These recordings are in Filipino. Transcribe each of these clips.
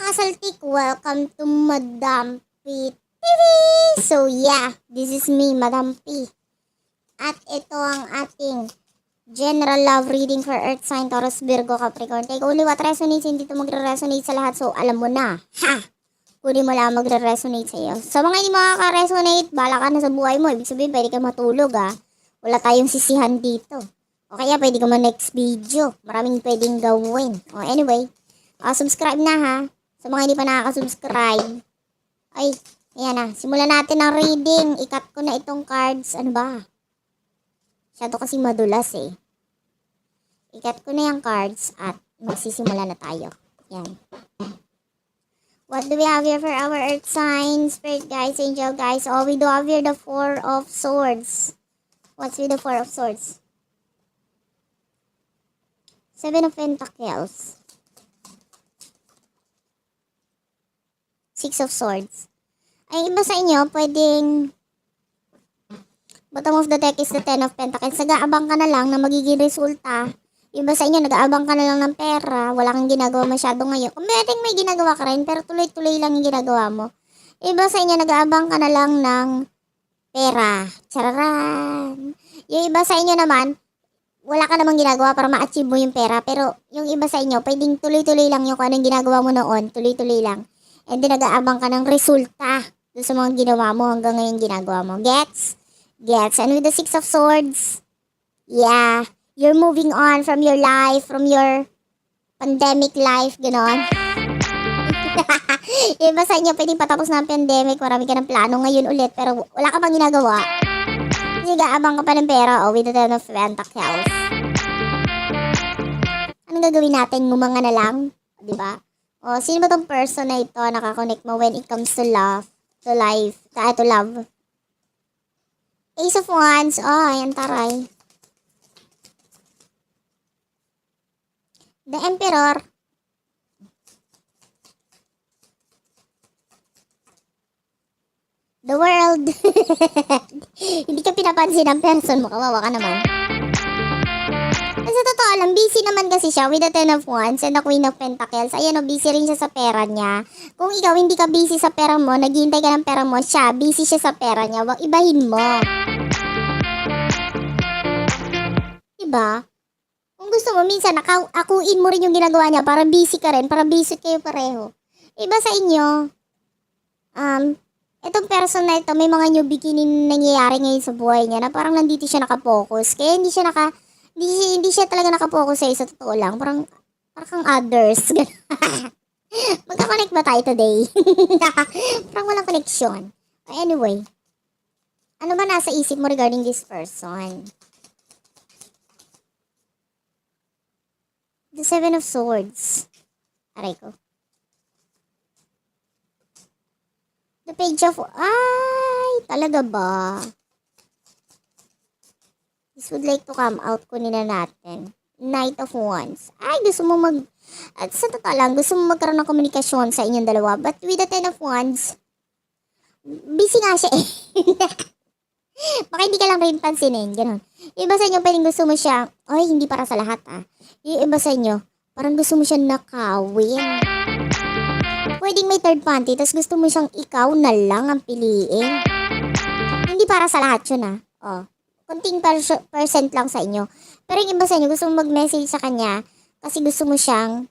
kasaltik, welcome to Madam P TV! So yeah, this is me, Madam P. At ito ang ating general love reading for Earth sign, Taurus, Virgo, Capricorn. Take only what resonates, hindi ito magre-resonate sa lahat. So alam mo na, ha! Kunin mo lang magre-resonate sa iyo. Sa mga hindi makaka-resonate, bala ka na sa buhay mo. Ibig sabihin, pwede ka matulog Wala tayong sisihan dito. O kaya pwede ka next video. Maraming pwedeng gawin. O anyway, subscribe na ha. Sa mga hindi pa nakaka-subscribe. Ay, ayan na. Simulan natin ang reading. Ikat ko na itong cards. Ano ba? Masyado kasi madulas eh. Ikat ko na yung cards at magsisimula na tayo. Yan. What do we have here for our earth signs? Spirit guys, angel guys. Oh, we do have here the Four of Swords. What's with the Four of Swords? Seven of Pentacles. Six of Swords. Ay, iba sa inyo, pwedeng bottom of the deck is the Ten of Pentacles. Nag-aabang ka na lang na magiging resulta. Iba sa inyo, nag-aabang ka na lang ng pera. Wala kang ginagawa masyado ngayon. Kung may ginagawa ka rin, pero tuloy-tuloy lang yung ginagawa mo. Iba sa inyo, nag-aabang ka na lang ng pera. Chararan! Yung iba sa inyo naman, wala ka namang ginagawa para ma-achieve mo yung pera. Pero yung iba sa inyo, pwedeng tuloy-tuloy lang yung kung anong ginagawa mo noon. Tuloy-tuloy lang. And then nag-aabang ka ng resulta doon sa mga ginawa mo hanggang ngayon ginagawa mo. Gets? Gets. And with the Six of Swords, yeah, you're moving on from your life, from your pandemic life, gano'n. Iba sa inyo, pwedeng patapos na ang pandemic, marami ka ng plano ngayon ulit, pero wala ka pang ginagawa. Kasi nag-aabang ka pa ng pera, with the Ten of Pentacles. Anong gagawin natin? Ngumanga na lang? Diba? O, sino ba tong person na ito nakakonect mo when it comes to love, to life, to love? Ace of Wands. Oh, ayan taray. The Emperor. The World. Hindi ka pinapansin ng person mo. Kawawa ka naman. Sa totoo lang, busy naman kasi siya with the Ten of Wands and the Queen of Pentacles. Ayan o, busy rin siya sa pera niya. Kung ikaw hindi ka busy sa pera mo, naghihintay ka ng pera mo, siya, busy siya sa pera niya. Wag ibahin mo. Diba? Kung gusto mo, minsan akuin mo rin yung ginagawa niya para busy ka rin, para busy kayo pareho. Iba sa inyo, itong person na ito, may mga newbie nangyayari ngayon sa buhay niya na parang nandito siya nakapokus. Kaya hindi siya talaga nakapokus sa totoo lang. Parang kang others. Magka-connect ba tayo today? Parang walang connection. Anyway, ano ba nasa isip mo regarding this person? The Seven of Swords. Aray ko. The Page of... Ay, talaga ba? This would like to come out. Kunin na natin. Knight of Wands. Ay, gusto mo at sa totoo lang, gusto mo magkaroon ng komunikasyon sa inyong dalawa. But with the Ten of Wands, busy nga siya eh. Baka hindi ka lang rin pansinin. Ganon. Iba sa inyo, pwedeng gusto mo siya, ay, hindi para sa lahat Yung iba sa inyo, parang gusto mo siya nakawin. Pwedeng may third party, tapos gusto mo siyang ikaw na lang ang piliin. Hindi para sa lahat yun Kunting percent lang sa inyo. Pero yung iba sa inyo, gusto mo mag-message sa kanya kasi gusto mo siyang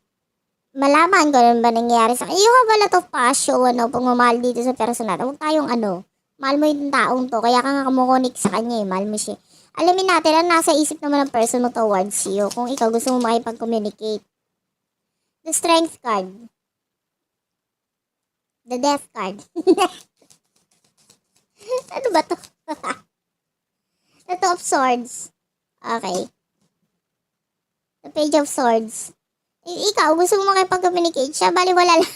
malaman kung ano ba nangyayari sa kanya. You have a lot of passion, pagmamahal dito sa person natin. Huwag tayong mahal mo yung taong to, kaya ka nga kumukonik sa kanya mahal mo siya. Alamin natin ang nasa isip naman ng person mo towards you kung ikaw gusto mo makipag-communicate. The Strength card. The Death card. Ano ba to? The Two of Swords. Okay. The Page of Swords. Ikaw, gusto mo makipag-communicate siya, baliwala lang.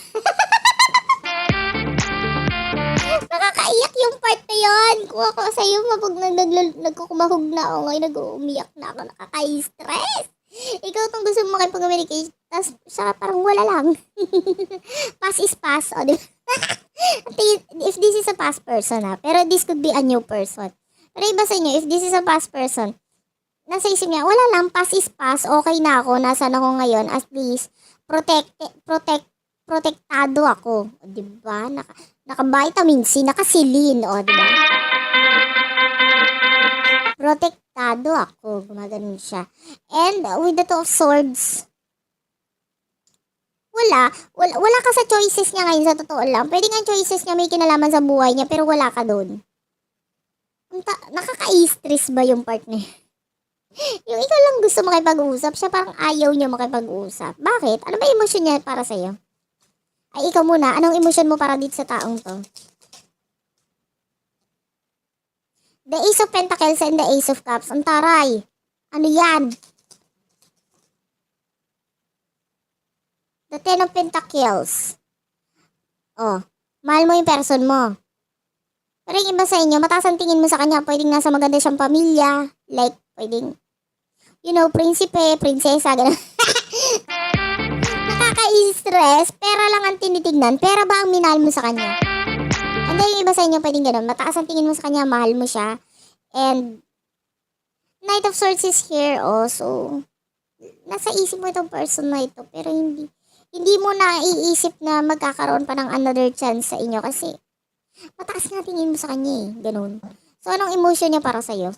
Nakakaiyak yung part na yun. Kung ako sa'yo, nagkukumahog na ako ngayon, nag-uumiyak na ako, nakaka-stress. Ikaw itong gusto mo makipag-communicate, tapos siya parang wala lang. Pass is pass, diba? If this is a past person pero this could be a new person. Pero iba sa inyo, if this is a past person, nasa isip niya, wala lang, pass is pass, okay na ako, nasaan ako ngayon, at least, protect protektado ako. O, diba? Naka-vitamin C, naka-Celine. O, diba? Protektado ako. Gumaganon siya. And with the Two of Swords, wala ka sa choices niya ngayon, sa totoo lang. Pwede nga choices niya may kinalaman sa buhay niya, pero wala ka doon. Nakaka-stress ba yung part niya? Yung ikaw lang gusto makipag-usap, siya parang ayaw niya makipag-usap. Bakit? Ano ba emosyon niya para sa'yo? Ay, ikaw muna. Anong emosyon mo para dito sa taong to? The Ace of Pentacles and the Ace of Cups. Ang taray. Ano yan? The Ten of Pentacles. Oh, mahal mo yung person mo. Pero yung iba sa inyo, mataas ang tingin mo sa kanya. Pwedeng nasa maganda siyang pamilya. Like, pwedeng, prinsipe, prinsesa, gano'n. Nakaka-stress. Pera lang ang tinitignan. Pera ba ang minahal mo sa kanya? And then yung iba sa inyo, pwedeng gano'n. Mataas ang tingin mo sa kanya, mahal mo siya. And, Knight of Swords is here also. Nasa isip mo itong person na ito. Pero hindi mo na iisip na magkakaroon pa ng another chance sa inyo. Kasi, mataas nga tingin mo sa kanya eh. Ganun. So, anong emotion niya para sa'yo?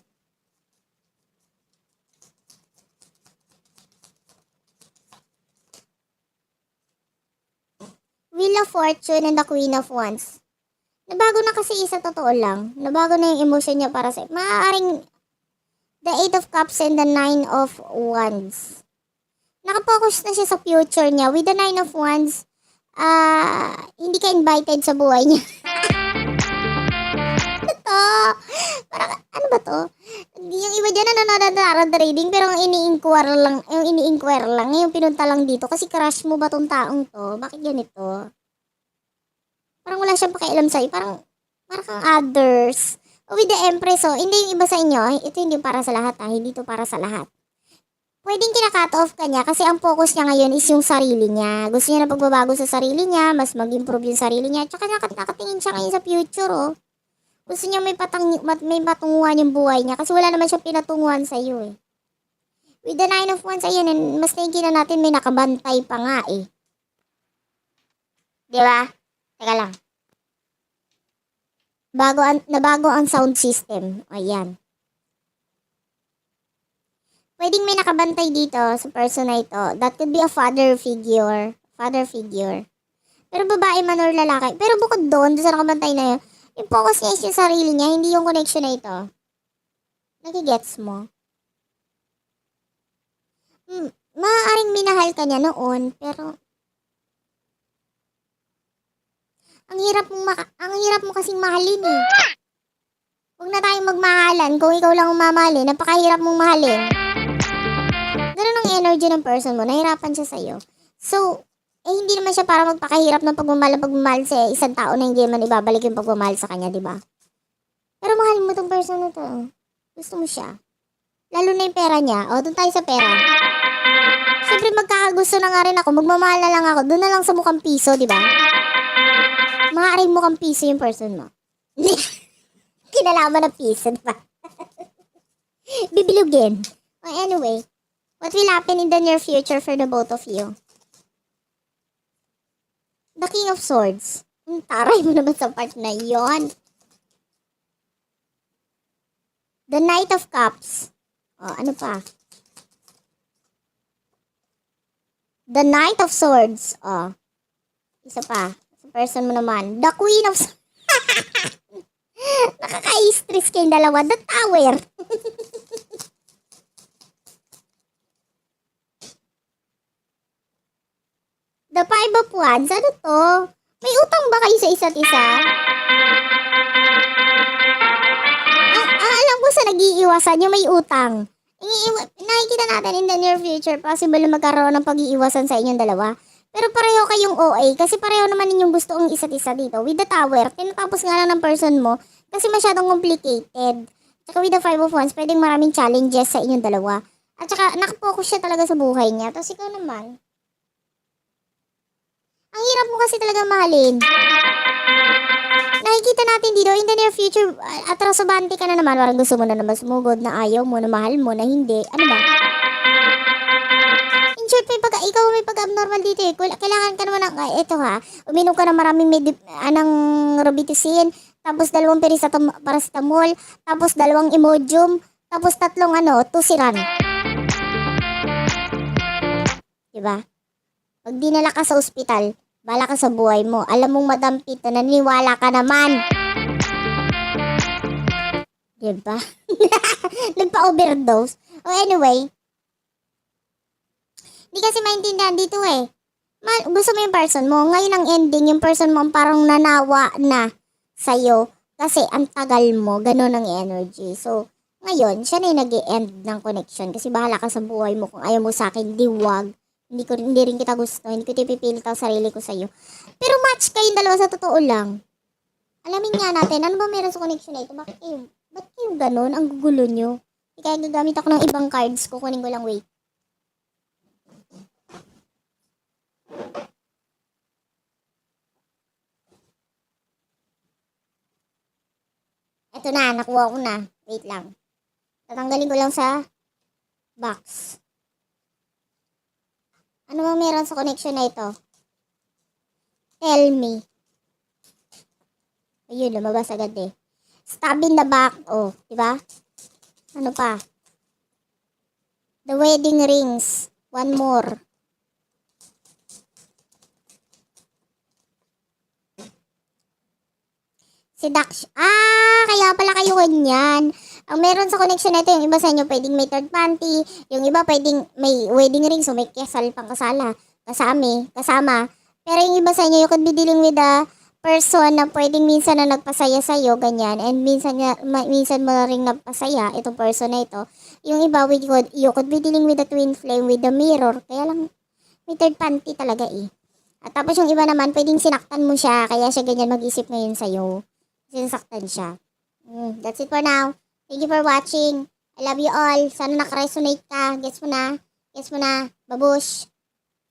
Wheel of Fortune and the Queen of Wands. Nabago na kasi isa, totoo lang. Nabago na yung emotion niya para sa'yo. Maaaring the Eight of Cups and the Nine of Wands. Nakapokus na siya sa future niya. With the Nine of Wands, hindi ka invited sa buhay niya. Parang, ano ba to? Yung iba dyan na nanonood na reading, pero ang ini-inquire lang, yung pinunta lang dito, kasi crush mo ba tong taong to? Bakit ganito? Parang wala siyang pakialam sa'yo, parang kang others. With the Empress, hindi yung iba sa inyo, ito hindi para sa lahat hindi to para sa lahat. Pwedeng kina-cut off ka niya, kasi ang focus niya ngayon is yung sarili niya. Gusto niya na pagbabago sa sarili niya, mas mag-improve yung sarili niya, tsaka nakatingin siya ngayon sa future, Gusto niya may patunguhan yung buhay niya kasi wala naman siyang pinatunguhan sa iyo eh. With the Nine of Wands, ayun, mas nakikita natin may nakabantay pa nga eh. Diba? Teka lang. Nabago ang sound system. Ayan. Pwedeng may nakabantay dito sa person na ito. That could be a father figure. Pero babae man or lalaki. Pero bukod doon sa nakabantay na yun, yung focus niya is yung sarili niya, hindi yung connection na ito. Nagigets mo? Maaaring minahal ka niya noon, pero ang hirap mo kasing mahalin eh. Huwag na tayong magmahalan. Kung ikaw lang mamahalin, napakahirap mong mahalin. Ganun ang energy ng person mo, nahirapan siya sa'yo. So, hindi naman siya para magpakahirap ng pagmamahal sa isang tao na hindi man ibabalik yung pagmamahal sa kanya, di ba? Pero mahal mo tong person na to. Gusto mo siya. Lalo na yung pera niya. Doon tayo sa pera. Siyempre magkakagusto na nga rin ako. Magmamahal na lang ako. Doon na lang sa mukhang piso, di ba? Maaaring mukhang piso yung person mo. Kinalaman ng piso, di ba? Bibilugin. Anyway, what will happen in the near future for the both of you? The King of Swords. Taray mo naman sa part na yon. The Knight of Cups. Ano pa? The Knight of Swords. Isa pa. Sa person mo naman. The Queen of Swords. Nakaka-stress kayong dalawa. The Tower. The Five of Wands, ano to? May utang ba kayo sa isa't isa? Alam ko sa nag-iiwasan yung may utang. Nakikita natin in the near future, possible na magkaroon ng pag-iiwasan sa inyong dalawa. Pero pareho kayong OA, kasi pareho naman ninyong gusto ang isa't isa dito. With the Tower, tinatapos nga lang ng person mo, kasi masyadong complicated. Tsaka with the Five of Wands, pwedeng maraming challenges sa inyong dalawa. At saka, nakafocus siya talaga sa buhay niya. Tapos ikaw naman, ang hirap mo kasi talaga mahalin. Nakikita natin dito, in the near future, atrasabante ka na naman. Parang gusto mo na naman sumugod na ayaw mo, na mahal mo, na hindi. Ano ba? Siyempre, pag ikaw may pag-abnormal dito eh, kailangan ka naman ng, ito ha, uminom ka ng maraming anang Robitussin, tapos 2 paracetamol, tapos 2 Imodium, tapos 3 Tusiran. Diba? Pag dinala ka sa ospital, bala ka sa buhay mo. Alam mong Madam Pito, naniniwala ka naman. Diba? Nagpa-overdose. Oh, anyway, di kasi maintindihan dito eh. Gusto mo yung person mo. Ngayon ang ending, yung person mo parang nanawa na sa'yo. Kasi ang tagal mo, ganun ang energy. So, ngayon, siya na yung nag-e-end ng connection. Kasi bahala ka sa buhay mo. Kung ayaw mo sa akin, diwag. Hindi rin kita gusto. Hindi ko ipipilit ang sarili ko sa'yo. Pero match kayong dalawa sa totoo lang. Alamin nga natin, ano ba meron sa connection na ito? Ba't kayo ganun? Ang gugulo nyo. Kaya gagamit ako ng ibang cards. Kukunin ko lang, wait. Ito na, nakuha ko na. Wait lang. Tatanggalin ko lang sa box. Ano ba meron sa connection na ito? Tell me. Ayun, lumabas agad eh. Stab in the back. Oh, diba? Ano pa? The wedding rings. One more. Seduction. Kaya pala kayo ganyan. Ang meron sa connection na ito, yung iba sa inyo pwedeng may third party, yung iba pwedeng may wedding ring, so may kasal pang kasama. Pero yung iba sa inyo, you could be dealing with a person na pwedeng minsan na nagpasaya sa'yo, ganyan, and minsan mo na rin nagpasaya, itong person na ito. Yung iba, you could be dealing with a twin flame with the mirror, kaya lang, may third party talaga eh. At tapos yung iba naman, pwedeng sinaktan mo siya, kaya siya ganyan mag-isip ngayon sa'yo. Sinasaktan siya. That's it for now. Thank you for watching. I love you all. Sana nakaresonate ka. Gets mo na. Babush.